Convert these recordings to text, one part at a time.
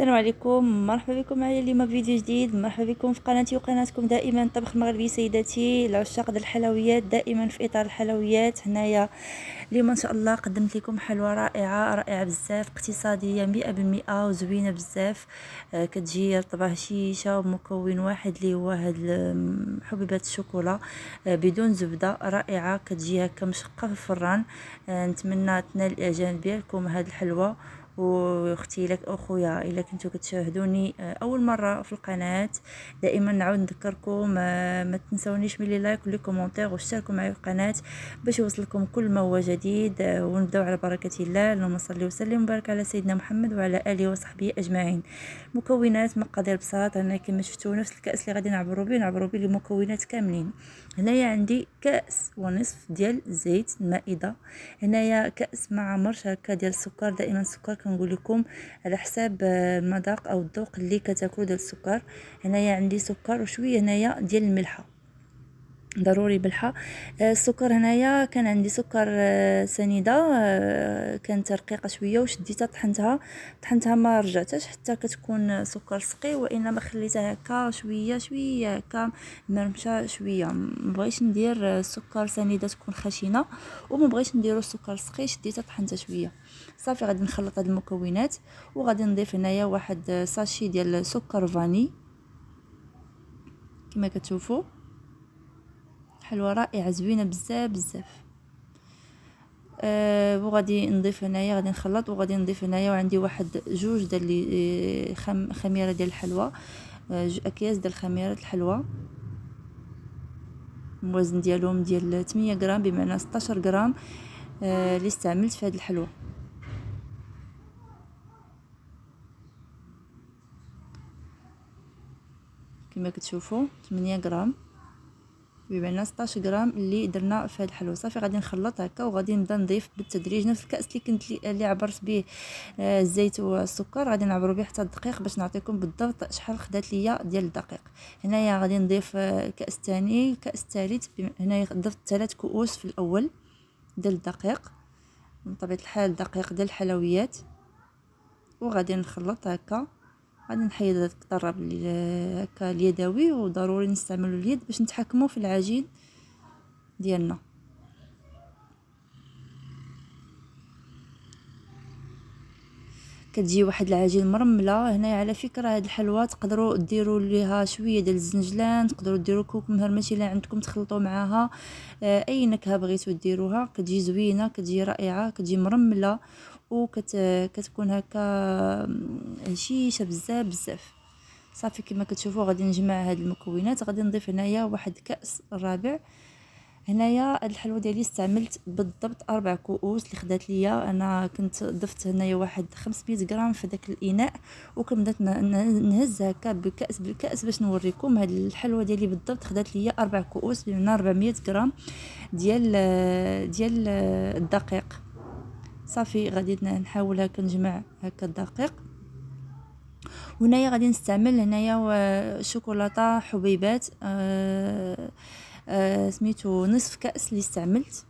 السلام عليكم، مرحبا بكم معايا اليوم فيديو جديد. مرحبا بكم في قناتي وقناتكم دائما طبخ مغربي. سيداتي العشاق ديال الحلويات، دائما في اطار الحلويات. هنايا اليوم ان شاء الله قدمت لكم حلوه رائعه بزاف، اقتصاديه 100% وزوينه بزاف. كتجي رطبه هشيشه ومكون واحد اللي هو هاد حبيبات الشوكولا بدون زبده، رائعه كتجي هكا مشقه في الفران. نتمنى تنال الاعجاب ديالكم هاد الحلوه. واختي لك اخويا الا كنتو كتشاهدوني اول مره في القناه، دائما نعاود نذكركم ما تنسونيش ملي لايك ولي كومونتير واشتركوا معي في القناه باش يوصلكم كل ما هو جديد. ونبداو على بركه الله. اللهم صل وسلم وبارك على سيدنا محمد وعلى اله وصحبه اجمعين. مكونات مقادير بساط. انا كما شفتوا نفس الكاس اللي غادي نعبروا به المكونات كاملين. هنايا عندي كاس ونصف ديال زيت المائده. هنايا كاس مع مرش هكا ديال السكر. دائما السكر كنقول لكم على حساب المذاق او الذوق اللي كتاكلوا ديال السكر. هنايا عندي سكر وشويه هنايا ديال الملحه، ضروري بالحة. السكر هنايا كان عندي سكر سنيده، كانت رقيقه شويه وشديتها طحنتها ما رجعتش حتى كتكون سكر سقي، وانما خليتها هكا شويه هكا مرمشه شويه. ما بغيتش ندير سكر سنيده تكون خشنه، وما بغيتش نديرو السكر سقي، شديتها طحنتها شويه. صافي غادي نخلط هاد المكونات وغادي نضيف هنايا واحد ساشي ديال سكر فاني كما كتشوفوا. حلوه رائعه زوينه بزاف. وغادي نضيف هنايا، غادي نخلط وغادي نضيف هنايا، وعندي واحد جوج ديال خميره ديال الحلوى، جوج اكياس ديال خميره الحلوى. الوزن ديالهم ديال 8 غرام، بمعنى 16 غرام اللي استعملت في هذه الحلوى. كما كتشوفوا 8 غرام بمعنى 16 غرام اللي درنا في هذه الحلوى. صافي غادي نخلط هكا وغادي نبدا نضيف بالتدريج نفس الكاس اللي عبرت به الزيت والسكر، غادي نعبروا به حتى الدقيق باش نعطيكم بالضبط شحال خدات ليا ديال الدقيق. هنايا غادي نضيف كاس ثاني، كاس ثالث. هنايا ضفت 3 كؤوس في الاول ديال الدقيق، من طبيعه الحال دقيق ديال الحلويات. وغادي نخلط هكا، غادي نحيد هذاك الطراب هكا اليدوي، وضروري نستعملوا اليد باش نتحكموا في العجين ديالنا. كتجي واحد العجين مرمله. هنايا على فكره هاد الحلوى تقدروا ديروا ليها شويه ديال الزنجلان، تقدروا ديروا كوك مهرمش الا عندكم، تخلطوا معاها اي نكهه بغيتوا ديروها. كتجي زوينه، كتجي رائعه، كتجي مرمله كتكون هكا هشيشه بزاف. صافي كما كتشوفوا غادي نجمع هاد المكونات. غادي نضيف هنايا واحد كاس رابع. هنايا هاد الحلوه ديالي استعملت بالضبط 4 كؤوس اللي خدات ليا. انا كنت ضفت هنايا واحد 500 غرام في داك الاناء، وكنبدات نهز هكا بالكاس باش نوريكم. هاد الحلوه ديالي بالضبط خدات ليا 4 كؤوس بمعنى 400 غرام ديال الدقيق. صافي غادي نحاول هكا نجمع هكا الدقيق. وهنايا غادي نستعمل هنايا شوكولاته حبيبات، سميتو نصف كاس اللي استعملت،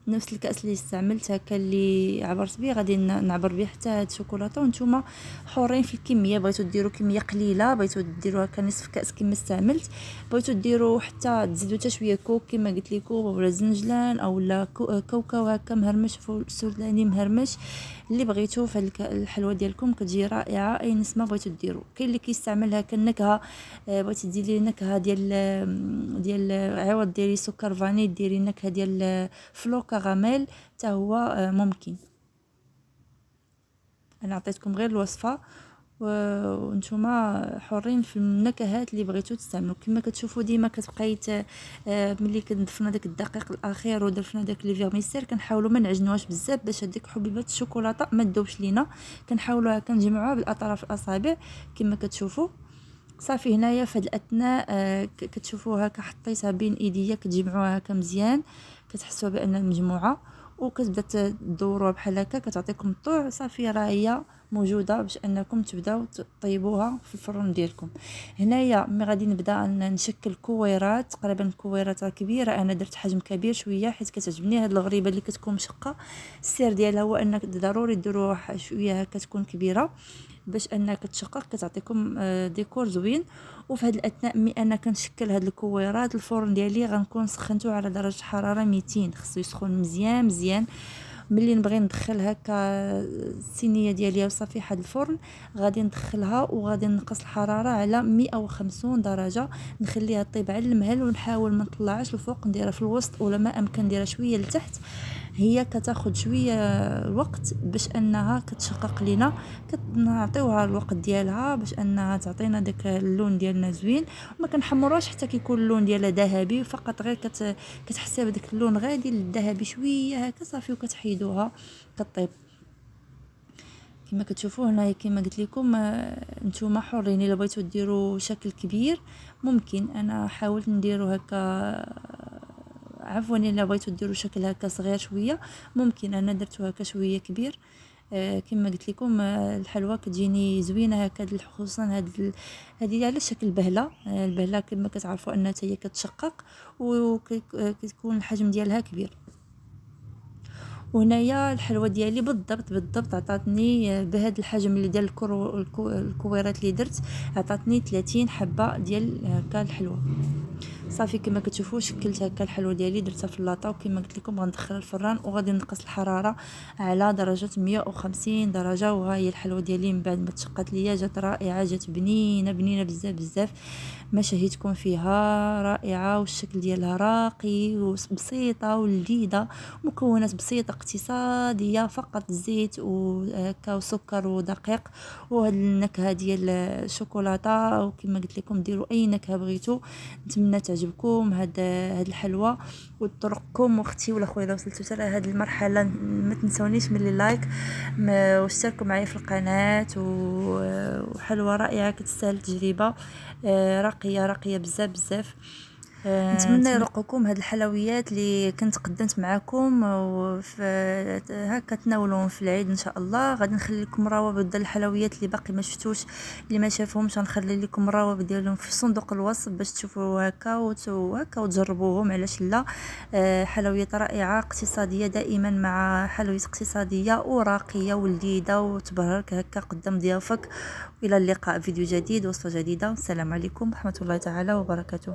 نفس الكاس اللي استعملت هكا اللي عبرت به، غادي نعبر به حتى هاد الشوكولاته. وانتم حورين في الكميه، بغيتو ديروا كميه قليله، بغيتو ديروا هكا نصف كاس كما استعملت، بغيتو ديروا حتى تزيدوا حتى شويه كوك كما قلت لكم، ولا زنجلان او لا كاوكاو هكا مهرمش، فول سوداني مهرمش، اللي بغيتو في الحلوه ديالكم. كتجي رائعه اي نسمه بغيتو ديروا. كاين اللي كيستعمل هكا النكهه، بغيتي ديري نكهه ديال عوض ديري سكر فاني، ديري نكهه ديال فلو كراميل حتى هو ممكن. انا عطيتكم غير الوصفه وانتم حرين في النكهات اللي بغيتو تستعملوا. كما كتشوفوا ديما كتبقيت ملي كنضفنا داك الدقيق الاخير ودرنا داك لي فيرميسير، كنحاولوا ما نعجنوهاش بزاف باش هذيك حبيبات الشوكولاته ما تذوبش لينا. كنحاولوا هكا نجمعوها بالاطراف الاصابع كما كتشوفوا. صافي هنايا في هاد الاثناء كتشوفوا هكا حطيتها بين ايديا، كتجمعوها هكا مزيان، كتحسوا بان مجموعه، وكتبدا تدوروها بحال هكا كتعطيكم الطوع. صافي راه هي موجوده باش انكم تبداو تطيبوها في الفرن ديالكم. هنايا ملي غادي نبدا نشكل كويرات، تقريبا كويرات كبيره، انا درت حجم كبير شويه حيت كتعجبني هاد الغريبه اللي كتكون مشقه. السر ديالها هو انك ضروري ديروها شويه هكا تكون كبيره باش انك تشقق، كتعطيكم ديكور زوين. وفي هذا الاثناء ملي انا كنشكل هاد الكويرات، الفرن ديالي غنكون سخنته على درجه حراره 200، خصو يسخن مزيان مزيان. ملي نبغي ندخل هكا الصينيه ديالي وصفيحه الفرن، غادي ندخلها وغادي نقص الحراره على 150 درجه، نخليها طيب على المهل، ونحاول ما نطلعهاش الفوق، نديرها في الوسط ولا ما امكن نديرها شويه لتحت. هي كتاخد شويه الوقت باش انها كتشقق لينا، كنعطيوها الوقت ديالها باش انها تعطينا داك اللون ديالنا زوين. وما كنحمروش حتى كيكون اللون ديالها ذهبي، فقط غير كتحسي بداك اللون غادي للذهبي شويه هكا صافي، وكتحيدوها كطيب كما كتشوفوا هنايا. كما قلت لكم نتوما حرين، الا بغيتو ديروا شكل كبير ممكن، انا حاولت نديرو هكا، عفوا الا بغيتو ديروا شكل هكا صغير شويه ممكن، انا درتو هكا شويه كبير. كما قلت لكم الحلوى كتجيني زوينه هكا، خصوصا هذه على شكل بهله. البهله كما كتعرفوا انها هي كتشقق وكتكون الحجم ديالها كبير. وهنايا الحلوى ديالي بالضبط عطاتني بهذا الحجم اللي ديال الكويرات اللي درت، عطاتني 30 حبه ديال هكا الحلوى. صافي كما كتشوفوا شكلت هكا الحلوى ديالي، درتها في اللاطه، وكما قلت لكم غندخلها الفران وغادي نقص الحراره على درجه 150 درجه. وها هي الحلوى ديالي من بعد ما تشقات ليا جات رائعه، جات بنينه بزاف. ما شهيتكم فيها رائعه، والشكل ديالها راقي وبسيطه ولذيذه، مكونات بسيطه اقتصاديه، فقط زيت وهكا وسكر ودقيق وهاد النكهه ديال الشوكولاته. وكما قلت لكم ديروا اي نكهه بغيتو، نتمنى تعجبكم هاد الحلوى وطرقكم. واختي ولا خويا لو وصلتوا حتى لهاد المرحله ما تنسونيش من اللايك واشتركوا معايا في القناه. وحلوى رائعه كتستاهل تجربه، راقيه بزاف. نتمنى يرقكم هاد الحلويات اللي كنت قدمت معكم، هكا تناولوهم في العيد ان شاء الله. غادي نخلي لكم روابط ديال الحلويات اللي باقي ما شفتوش، اللي ما شافهمش غنخلي لكم الروابط ديالهم في صندوق الوصف باش تشوفوا هكا وتجربوهم، علاش لا. حلويات رائعه اقتصاديه دائما، مع حلويات اقتصاديه وراقيه ولذيذه وتبهرك هكا قدام ضيافك. والى اللقاء، فيديو جديد وصفه جديده. السلام عليكم ورحمه الله تعالى وبركاته.